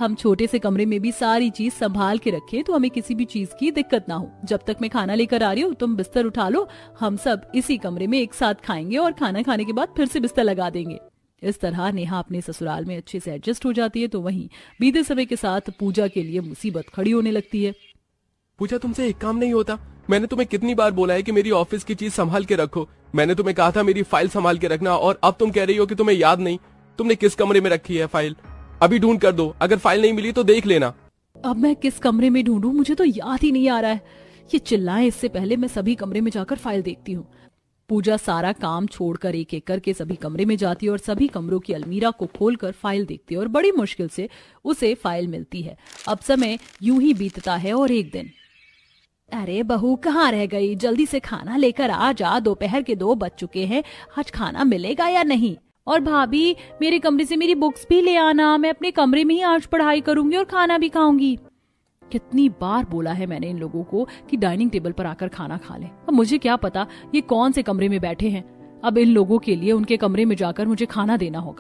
हम छोटे से कमरे में भी सारी चीज संभाल के रखें तो हमें किसी भी चीज की दिक्कत ना हो। जब तक मैं खाना लेकर आ रही हूँ तुम बिस्तर उठा लो, हम सब इसी कमरे में एक साथ खाएंगे और खाना खाने के बाद फिर से बिस्तर लगा देंगे। इस तरह नेहा अपने ससुराल में अच्छे से एडजस्ट हो जाती है। तो वहीं बीते समय के साथ पूजा के लिए मुसीबत खड़ी होने लगती है। पूजा, तुमसे एक काम नहीं होता? मैंने तुम्हें कितनी बार बोला है कि मेरी ऑफिस की चीज संभाल के रखो। मैंने तुम्हें कहा था मेरी फाइल संभाल के रखना, और अब तुम कह रही हो कि तुम्हें याद नहीं। तुमने किस कमरे में रखी है फाइल? अभी ढूंढ कर दो, अगर फाइल नहीं मिली तो देख लेना। अब मैं किस कमरे में ढूंढूं, मुझे तो याद ही नहीं आ रहा है। ये चिल्लाएं इससे पहले मैं सभी कमरे में जाकर फाइल देखती हूँ। पूजा सारा काम छोड़कर एक एक करके सभी कमरे में जाती है और सभी कमरों की अलमीरा को खोलकर फाइल देखती है और बड़ी मुश्किल से उसे फाइल मिलती है। अब समय यूं ही बीतता है और एक दिन, अरे बहू कहाँ रह गई, जल्दी से खाना लेकर आ जा, दोपहर के 2 बज चुके हैं, आज खाना मिलेगा या नहीं? और भाभी मेरे कमरे से मेरी बुक्स भी ले आना, मैं अपने कमरे में ही आज पढ़ाई करूंगी और खाना भी खाऊंगी। कितनी बार बोला है मैंने इन लोगों को कि डाइनिंग टेबल पर आकर खाना खा लें। अब मुझे क्या पता ये कौन से कमरे में बैठे हैं। अब इन लोगों के लिए उनके कमरे में जाकर मुझे खाना देना होगा।